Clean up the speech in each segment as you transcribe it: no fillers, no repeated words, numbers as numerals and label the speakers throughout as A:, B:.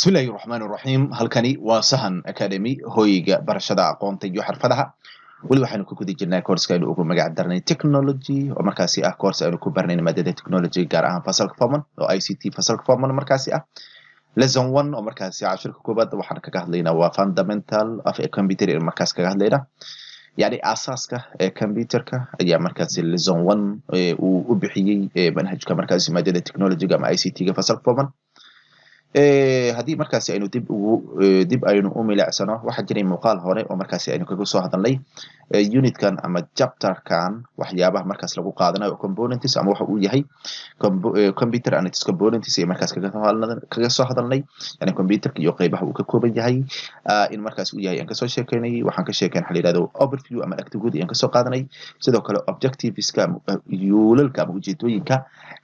A: bismillahi raxmaani raxiim halkani waa sahan academy hoyga barashada aqoonta iyo xirfadaha weli waxaanu ku guda jirnaa course aynu ugu magac darnay technology oo markaasi ah course aynu ku barnayna maadada technology gaar ahaan fasalka forman oo ICT fasalka forman markaasi ah lesson 1 oo markaasi cashirka koobaad waxaan kaga hadlaynaa waa fundamental of a computer ee markaas kaga hadlaynaa يعني أساسك كمبيوترك أي مركز lesson 1 uu bixiyay manhajka markaasi maadada technology ama ICT ga fasalka forman haddii markaasi aynu dib aynu u milicsano waxaa jiray muuqaal hore oo markaasi aynu kaga soo hadalnay unitkan ama chapterkan waxyaabaha markaas lagu qaadanayo components ama waxa uu yahay computer and its components ee markaas kaga soo hadalnay yani computerka iyo qaybaha uu ka kooban yahay in markaas uu yahay aan kasoo sheekeynay waxaan ka sheekeyn waxa la yiraahdo overview ama aragtigood aan kasoo qaadanay sidoo kale objectiveska yoolalka ama ujeedooyinka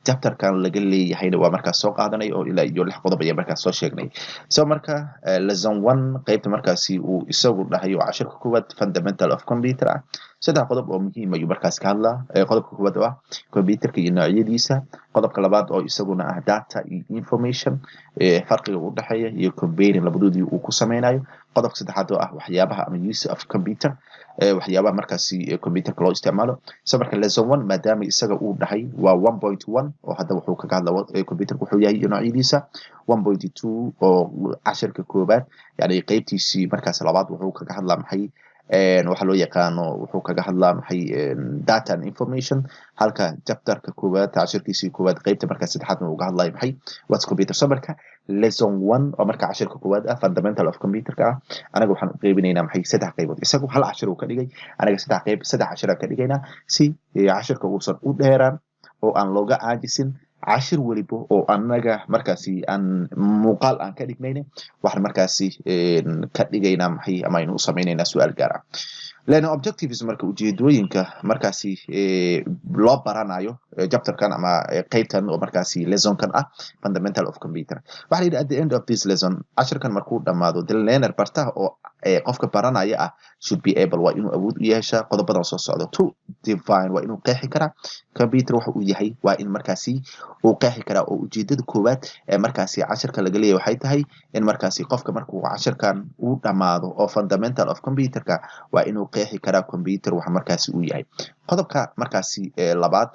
A: chapterkan laga leeyahay waa markaas soo qaadanay oo ilaa iyo 6 qodob ayaan markaas soo sheegnay marka lesson 1 qaybta markaasi uu isagu dhahayo cashirka koowaad fundamental of computer saddex qodob oo muhiim ah markaas ka hadla qodobka koowaad waa computerka iyo noocyadiisa qodobka labaad oo isaguna ah data iyo information farqiga u dhaxeeya iyo comparing labadoodii uu ku sameynayo qodobka saddexaad oo ah waxyaabaha ama use of computer waxyaabaha markaasi computerka loo isticmaalo marka lesson 1 maadaama isaga uu dhahay waa 1.1 oo hadda wuxuu kaga hadlaa computerka wuxuu yahay noocyadiisa 1.2 oo cashirka koobaad yani qaybtiisii markaas labaad wuxuu kaga hadlaa maxay waxa loo yaqaano wuxuu kaga hadlaa maxay data and information halka chapterka koobaad cashirkiisii koobaad qaybta markaas saddexaadna uu ka hadlay maxay what's computer marka lesson 1 oo marka cashirka koobaad ah fundamental of computer anaga waxaan u qeybinaynaa maxay saddex qaybood isagu hal cashir uu ka dhigay anaga saddex cashir ka dhigaynaa si cashirka uusan u dheeraan oo aan looga caajisin cashir waliba oo anaga markaasi aan muuqaal aan ka dhignayna waxaan markaasi ka dhigaynaa maxay ama aynu u sameynaynaa su'aal gaar ah lana objectives marka ujeedooyinka markaasi loo baranayo chapterkan ama qaybtan oo markaasi lessonkan ah fundamental of computer waxa la yiraahdaa at the end of this lesson cashirkan markuu dhamaado the learner bartaha oo qofka baranaya ah should be able waa inuu awood u yeeshaa qodobadan soo socdo to define waa inuu qeexi karaa computer waxa uu yahay waa in markaasi uu qeexi karaa oo ujeedada koowaad ee markaasi cashirka laga leeyahay waxay tahay in markaasi qofka markuu cashirkan uu dhamaado oo fundamental of computerka waa inuu qeexi karaa computer waxa markaasi uu yahay qodobka markaasi labaad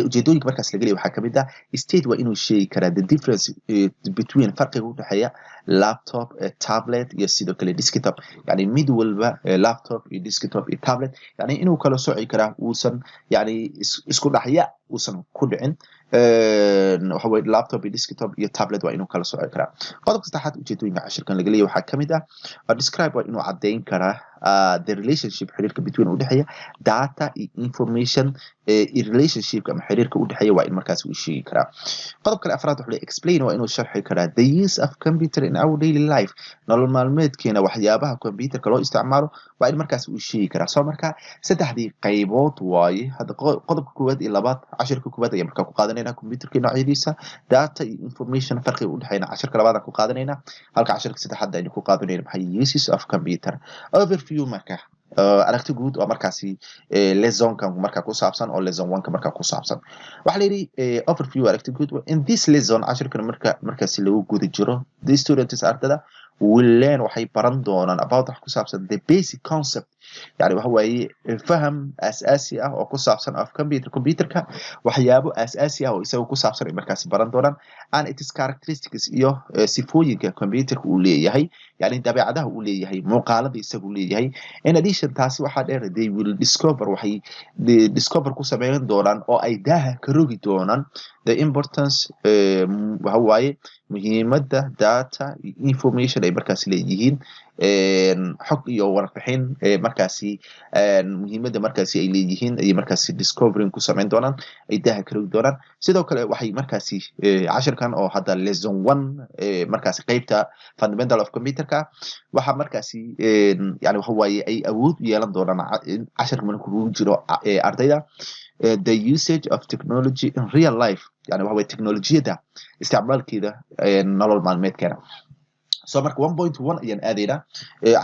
A: ujeedooyinka markaas laga leeyahay waxaa kamid ah state waa inuu sheegi karaa the difference between farqiga u dhaxeeya laptop tablet iyo sidoo kale desktop yani mid walba laptop iyo desktop iyo tablet yani inuu kala sooci karaa uusan yani isku dhaxya uusan ku dhicin waxa way laptop iyo desktop iyo tablet waa inuu kala sooci karaa qodobka saddexaad ujeedooyinka cashirkan laga leeyahay waxaa kamid ah describe waa inuu cadeyn karaa the relationship xiriirka between u dhaxeeya data iyo information relationship ama xiriirka u dhaxeeya waa in markaas uu sheegi karaa qodobka afraad wuxuu explain waa inuu sharxi karaa the use of computer in our daily life nolol maalmeedkeena waxyaabaha computerka loo isticmaalo waa in markaas uu sheegi karaa marka saddexdii qaybood waaye hadda qodobka koowaad iyo labaad cashirka koowaad ayaa markaa ku qaadanayna computerka noocyadiisa data iyo information farqiga u dhaxeeya cashirka labaad aan ku qaadanayna halka cashirka saddexaad aynu ku qaadanayna maxay uses of computer overview marka aragti guud oo markaasi lessonkan marka ku saabsan oo lesson 1 ka marka ku saabsan waxa la yiri overview aragti guud in this lesson cashirkan markaasi lagu guda jiro the students ardada will learn waxay baran doonaan about wax ku saabsan the basic concept yani waxa waaye faham asaasi ah oo ku saabsan of computerka waxyaabo asaasi ah oo isagu ku saabsan ay markaasi baran doonaan and its characteristics iyo sifooyinka computerka uu leeyahay yani dabeecadaha uu leeyahay muuqaalada isagu leeyahay in addition taasi waxa dheer they will discover ku sameeyaan doonaan oo ay daaha ka rogi doonaan the importance waxa waaye muhiimadda data information ay markaasi leeyihiin xog iyo warbixin markaasi muhiimadda markaasi ay leeyihiin ay markaasi discovering ku sameyn doonaan ay daaha ka rogi doonaan sidoo kale waxay markaasi cashirkan oo hadda lesson 1 markaasi qaybta fundamental of computerka waxa markaasi yani waxa waaye ay awood u yeelan doonaan cashirka markuu jiro ardayda the usage of technology in real life yani waxa way teknolojiyada isticmaalkeeda nolol maalmeedkeena so marka 1.1 ayaan aadayna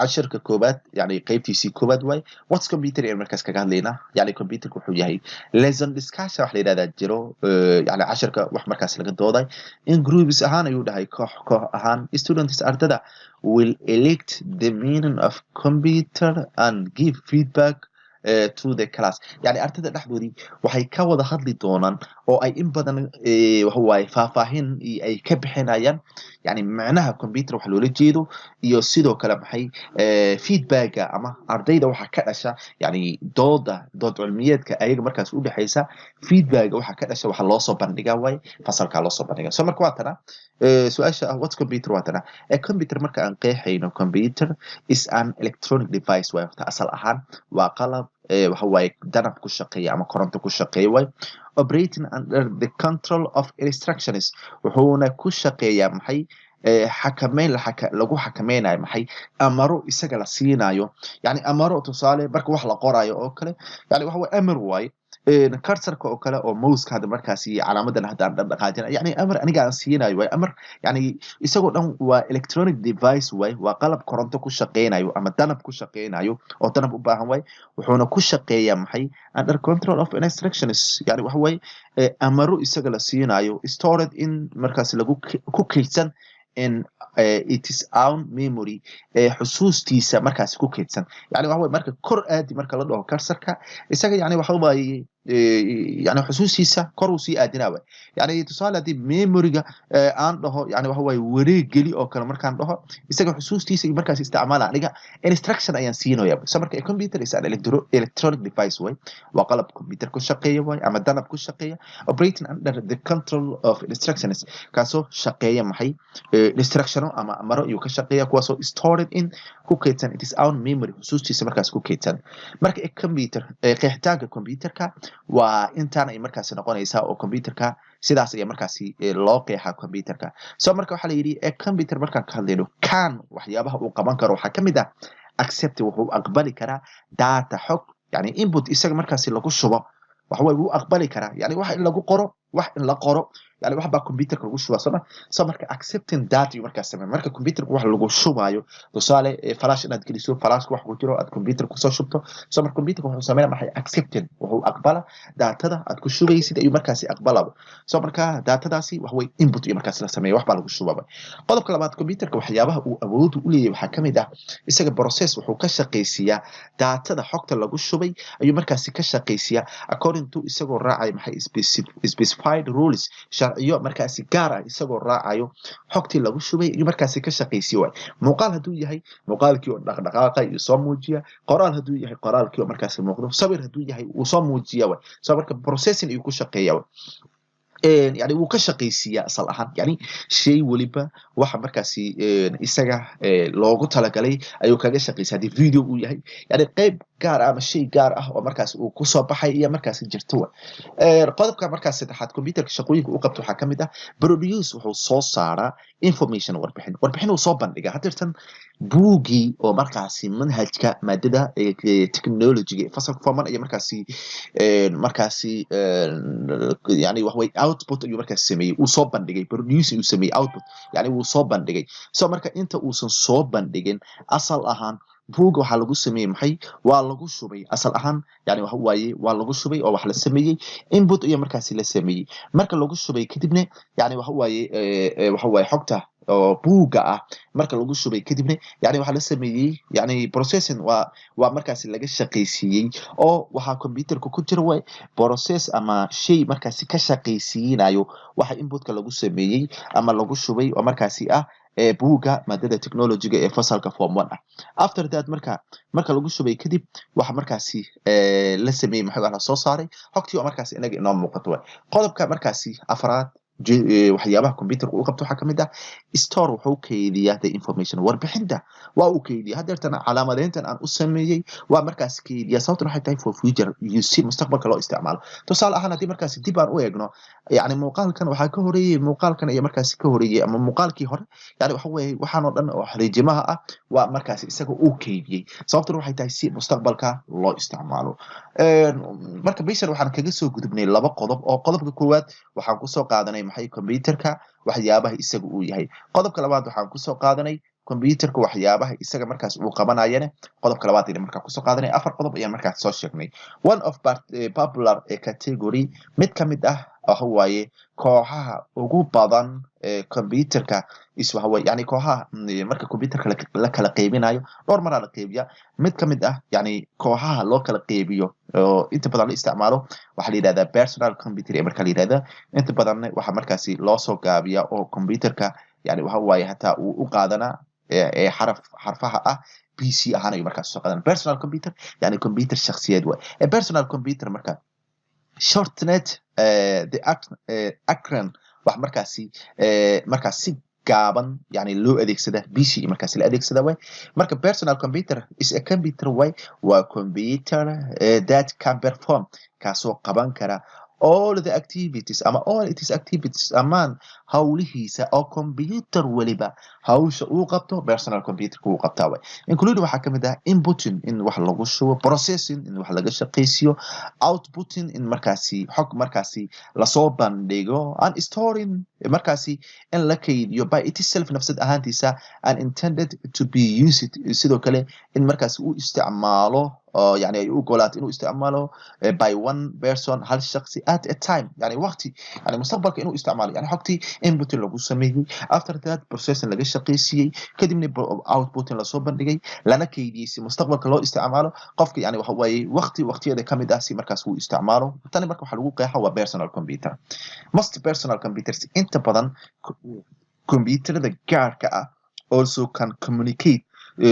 A: casharka koobaad yani qaybtiisii koobaad waay what's computer ayaan markaas kaga hadlaynaa yani computerka wuxuu yahay lesson discussion wax la yidhahdaa jiro yani casharka wax markaas laga dooday in groups ahaan ayuu dhahay koox ahaan students ardada will elect the meaning of computer and give feedback to the class yani ardada dhexdoodii waxay ka wada hadli doonaan oo ay in badan waxa waaye faahfaahin ay ka bixinayaan yani macnaha computer wax loola jeedo iyo sidoo kale maxay feedbacka ama ardayda waxa ka dhasha yani dood cilmiyeedka ayaga markaas u dhaxaysa feedbacka waxa ka dhasha waxa loo soo bandhigaa way fasalka loo soo bandhigaa so marka waa tana su'aasha ah what's computer waa tana computer marka aan qeexayno computer is an electronic device way asal ahaan waa qalab waxa waaye danab ku shaqeeya ama koronto ku shaqeeya way operating under the control of instructions wuxuuna ku shaqeeyaa maxay xakameyn lagu xakameynayo maxay amaro isaga la siinayo yani amaro tusaale marka wax la qorayo oo kale yani waxa way amar way cursor-ka oo kale oo mouse-ka hadda markaasi calaamadan hadda aan dhaqaajina yani amar aniga aan siinayo way amar yani isagoo dhan waa electronic device way waa qalab koronto ku shaqeynayo ama danab ku shaqeynayo oo danab u baahan way wuxuuna ku shaqeeyaa maxay under control of instructions yani waxa way amaro isaga la siinayo stored in markaasi lagu ku kaydsan in its own memory xusuustiisa markaas ku kaydsan yani waxa way marka kor aadi marka la dhaho cursor-ka isaga yani waxa way yani xusuustiisa kor uu sii aadinaa yani tusaale hadii memory-ga aan dhaho yani waxa way wareeg geli oo kale markaan dhaho isaga xusuustiisa iyo markaas isticmaala aniga instruction ayaan siinaya so marka computer is an electronic device way waa qalab computer ku shaqeeya way ama danab ku shaqeeya operating under the control of instructions kaasoo shaqeeya maxay instructiono ama amaro ayuu ka shaqeeya kuwaasoo stored in ku kaydsan its own memory xusuustiisa markaas ku kaydsan marka computer qeexitaanka computerka waa intaan ay markaasi noqonaysaa oo computerka sidaas ayaa markaasi loo qeexaa computerka so marka waxaa la yidhi computer markaan ka hadlayno kan waxyaabaha uu qaban karo waxaa ka mid ah accept wuxuu aqbali karaa data xog yani input isaga markaasi lagu shubo waxa way uu aqbali karaa yani wax in lagu qoro wax in la qoro yani wax baa computerka lagu shubaa so marka accepting data iyo markaas sameeyo marka computerka wax lagu shubayo tusaale flash inaad geliso flashka wax ku jiro aad computerka kusoo shubto so marka computerka wuxuu sameeyaa maxay accepting wuxuu aqbala datada aad ku shubaysid ayuu markaasi aqbalaba so marka datadaasi wax way input iyo markaas la sameeyo wax baa lagu shubaba qodobka labaad computerka waxyaabaha uu awood u leeyahay waxaa kamid ah isaga process wuxuu ka shaqeysiyaa datada xogta lagu shubay ayuu markaasi ka shaqeysiyaa according to isagoo raacay maxay specified rules sharciyo markaasi gaar ah isagoo raacayo xogtii lagu shubay iyo markaasi ka shaqeysiyo way muuqaal haduu yahay muuqaalkii oo dhaqdhaqaaqa iyo soo muujiya qoraal haduu yahay qoraalkii oo markaasi muuqdo sawir haduu yahay uu soo muujiya way soo marka processing iyo ku shaqeeya way يعني wuu ka shaqeysiyaa asal ahaan yani shay waliba waxa markaasi isaga loogu talagalay ayuu kaga shaqeysiyaa hadii video uu yahay yani qayb gaar ah ama shay gaar ah oo markaas uu ku soo baxay iyo markaas jirto qodobka markaas saddexaad computerka shaqooyinka uu qabto waxa kamid ah produce wuxuu soo saaraa information warbixin uu soo bandhiga hadirtan buugi oo markaasi manhajka maadada technology fasalka forman iyo markaasi yani wax way output ayuu markaas sameeyay uu soo bandhigay produce uu sameeyay output yani uu soo bandhigay so marka inta uusan soo bandhigin asal ahaan buuga waxa lagu sameeyay maxay waa lagu shubay asal ahaan yani waxa waaye waa lagu shubay oo wax la sameeyay input iyo markaas la sameeyay marka lagu shubay kadibna yani waxa waaye xogta oo buuga ah marka lagu shubay kadibna yani waxa la sameeyay yani processing waa markaas laga shaqeysiiyay oo waxa computerka ku jira way process ama shay markaas ka shaqeysiinayo waxa inputka lagu sameeyay ama lagu shubay oo markaas ah buuga maadada technology-ga ee fasalka form 1 ah after that marka lagu shubay kadib waxa markaasi la sameeyay maxay wax la soo saaray xogtii oo markaasi inaga inoo muuqato qodobka markaasi afraad waxyaabaha computerka uu qabto waxa kamid ah store wuxuu kaydiyaa the information warbixinta waa uu kaydiyaa hadeertana calaamadeyntan aan u sameeyay waa markaas kaydiyaa sababtuna waxay tahay for future use mustaqbalka loo isticmaalo tusaale ahaan hadii markaas dib aan u eegno yani muuqaalkan waxa ka horeeyay muuqaalkan iyo markaas ka horeeyay ama muuqaalkii hore yani waxa weey waxaan oo dhan oo xariijimaha ah waa markaas isaga uu kaydiyay sababtuna waxay tahay si mustaqbalka loo isticmaalo marka bishan waxaan kaga soo gudubnay laba qodob oo qodobka koowaad waxaan ku soo qaadanay maxay computerka waxyaabaha isaga uu yahay qodobka labaad waxaan ku soo qaadanay computerka waxyaabaha isaga markaas uu qabanayana qodobka labaad ee markaa kusoo qaadanay afar qodob ayaan markaas soo sheegnay one of popular category mid kamid ah waxa waaye kooxaha ugu badan computerka waxa waaye yani kooxaha marka computerka la kala qaybinayo dhowr mar la qaybiya mid kamid ah yani kooxaha loo kala qaybiyo oo inta badan la isticmaalo waxa la yiraahdaa personal computer ee marka la yiraahdaa inta badan waxa markaasi loo soo gaabiya oo computerka yani waxa waaye hataa uu u qaadana xarfaha ah PC ahaan ay markaas soo qaadan personal computer yani computer shakhsiyeed way personal computer marka shortnet the acronym wax markaasi gaaban yani loo adeegsada PC markaas la adeegsada way marka personal computer is a computer way waa computer that can perform kaasoo qaban kara all the activities ama all its activities amaan hawlihiisa oo computer waliba hawsha uu qabto personal computer uu qabtaa way include waxa kamid ah inputting in wax lagu shubo processing in wax laga shaqeysiyo outputting in markaasi xog markaasi la soo bandhigo and storing markaasi in la kaydiyo by itself nafsad ahaantiisa and intended to be used sidoo kale in markaasi uu isticmaalo يعني ay u goolaat inuu isticmaalo by one person hal shakhsi at a time yani waqti yani mustaqbalka inuu isticmaalo yani xogtii input lagu sameeyay after that processing laga shaqeysiyay kadibna output la soo bandhigay lana kaydiyay si mustaqbalka loo isticmaalo qofka yani waxa waaye waqtiyada kamid ah si markaas uu isticmaalo tani marka waxa lagu qeexaa waa personal computer most personal computers inta badan computerada gaarka ah also can communicate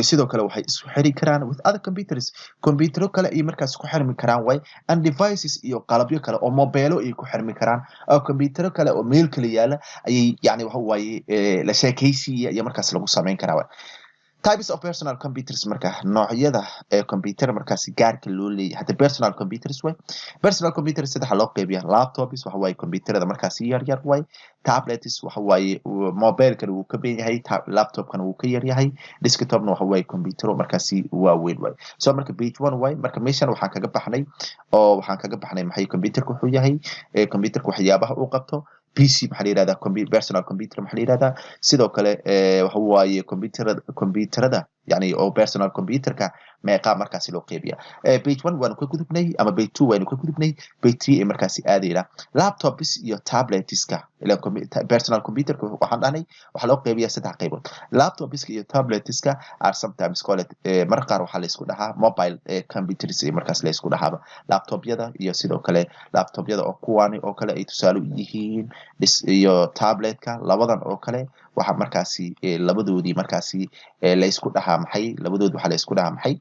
A: sidoo kale waxay isku xiri karaan with other computers computer kale ay markaas ku xirmi karaan way and devices iyo qalabyo kale oo mobile ay ku xirmi karaan oo computer kale oo meel kale yaala ay yani waxa waaye la sheekaysiya iyo markaas lagu sameyn karaa way types of personal computers marka noocyada computer markaas gaarka loo leeyahay hada personal computers way personal computers sida loo qeybiyo laptops waxa waaye computerada markaas yar yar way tablets waxa waaye mobile kan uu ka been yahay laptop kan uu ka yar yahay desktop waxa waaye computer markaas waaweyn way so marka page 1 way marka meeshan waxaan kaga baxnay maxay computerku wuxuu yahay computerku waxyaabaha uu qabto PC maxaa la yiraahdaa personal computer maxaa la yiraahdaa sidoo kale waxa waaye computerada yani oo personal computerka meeqa markaas loo qeybiya page 1 waan ku gudubnay ama page 2 waan ku gudubnay page 3 ee markaas aadayna laptops iyo tabletska ila personal computerka waxaan dhahnay waxa loo qeybiyaa saddex qaybood laptops iyo tabletska are sometimes called marka qaar waxa la isku dhahaa mobile computers ee markaas la isku dhahaa laptopyada iyo sidoo kale laptopyada oo kuwani oo kale ay tusaale u yihiin iyo tabletka labadan oo kale waxa markaasi labadoodii markaasi la isku dhahaa maxay labadood waxa la isku dhahaa maxay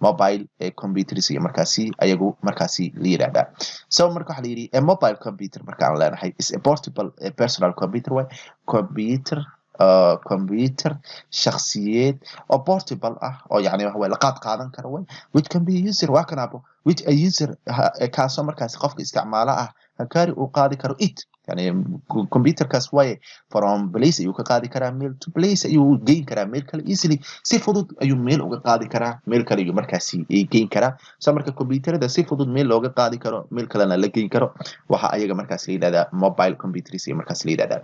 A: mobile computers iyo markaasi ayagu markaasi la yiraahdaa so marka waxa la yiri mobile computer marka aan leenahay is a portable personal computer way computer shakhsiyeed oo portable ah oo yani waxa way la qaadan karo way which can be user waa kanabo which a user kaasoo markaasi qofka isticmaala ah hakari uu qaadi karo يعني computer kaas way from place ayuu ka qaadi karaa mail to place ayuu geyn karaa mail kale easily si fudud ayuu mail uga qaadi karaa mail kale ayuu markaasi geyn karaa so marka computerada si fudud mail looga qaadi karo mail kalena la geyn karo waxa ayaga markaas la yiraahdaa mobile computers iyo markaas la yiraahdaa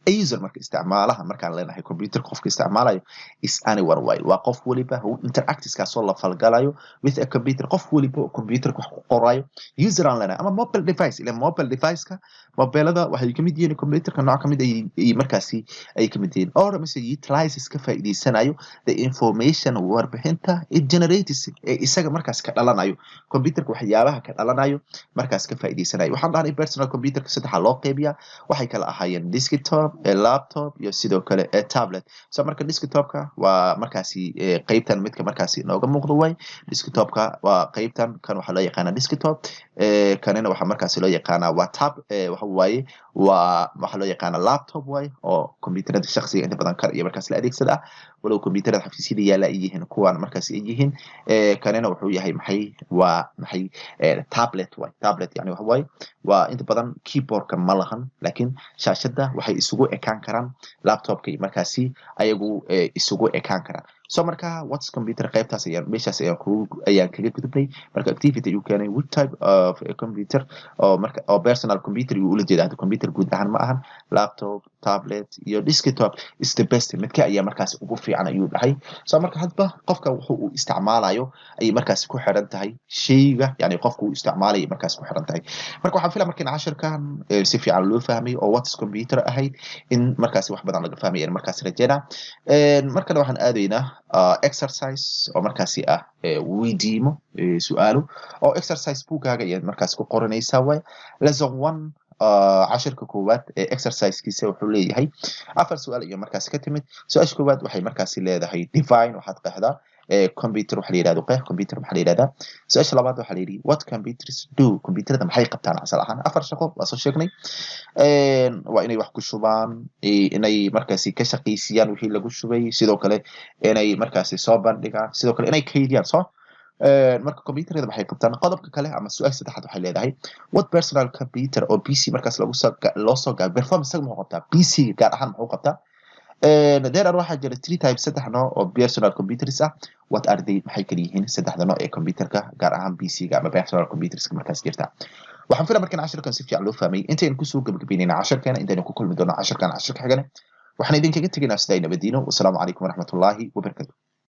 A: user marka isticmaalaha markaan leenahay computer qofka isticmaalayo is anyone way waa qof waliba uu interactive ka soo la falgalayo with a computer qof waliba computer wax ku qorayo user aan leenahay ama mobile device ila mobile device ka mobilada waxay kamid yihiin computerka nooc kamid ay markaasi ay kamid yihiin or mise utilizes ka faa'iideysanayo the information warbixinta it generates isaga markaas ka dhalanayo computerka waxyaabaha ka dhalanayo markaas ka faa'iideysanayo waxaan dhahnay personal computerka saddex loo qeybiyaa waxay kala ahaayeen desktop laptop iyo sidoo kale tablet so marka desktopka waa markaasi qaybtan midka markaasi nooga muuqdo way desktopka waa qaybtan kan waxa loo yaqaan desktop kanina waxa markaasi loo yaqaan waa tab waxa waaye waxa loo yaqaan laptop way oo computerada shakhsiga inta badan kar iyo markaas la adeegsada walow computerada xafiisyada yaala ay yihiin kuwan markaasi ay yihiin kanina wuxuu yahay maxay tablet way tablet yani waxa waaye waa inta badan keyboardka ma lahan laakiin shaashada waxay isugu ekaan karaan laptopka markaasi ayagu isugu ekaan karaan so marka what's computer qaybtaas ayaan kaga gudubnay marka activity ayuu keenay which type of a computer oo marka oo personal computer uu ula jeedaa computer guud ahaan ma ahan laptop tablet iyo desktop is the best midka ayaa markaas ugu fiican ayuu dhahay so marka hadba qofka wuxuu isticmaalayo ay markaas ku xiran tahay shayga yani qofku uu isticmaalayo markaas ku xiran tahay marka waxaan filayaa markii casharkan si fiican loo fahmay oo what's computer ahayd in markaas wax badan laga fahmay markaas rajayna markana waxaan aadaynaa exercise oo markaasi ah weydiimo su'aalo oo exercise bookaaga ayaad markaas ku qoranaysaa way lesson 1 cashirka koowaad ee exercisekiisa wuxuu leeyahay 4 su'aal iyo markaas ka timid su'aasha koowaad waxay markaas leedahay define waxaad qeexdaa computer waxa la yiraahdo computer waxa la yiraahdaa su'aasha labaad waxa la yiri what computers do computerada maxay qabtaan asal ahaan 4 shaqo waa soo sheegnay waa inay wax ku shubaan inay markaas ka shaqeysiyaan wixii lagu shubay sidoo kale inay markaas soo bandhigaan sidoo kale inay kaydiyaan soo marka computerada waxay qabtaan qodobka kale ama su'aasha saddexaad waxay leedahay what personal computer oo PC markaas loo soo gaab performance ma qabtaa PC gaar ahaan muxuu qabtaa there are waxa jira 3 types saddex nooc oo personal computers ah what are they maxay kala yihiin saddexda nooc ee computerka gaar ahaan PC ga ama personal computers markaas jirta waxaan filayaa markaan casharkan si fiican loo fahmay intaan ku soo gabagabeynayna casharkan intaan ku kulmi doono casharka xigana waxaan idinkaga tegaynaa sidaa nabadiino wassalaamu calaykum waraxmatullaahi wabarakaatuh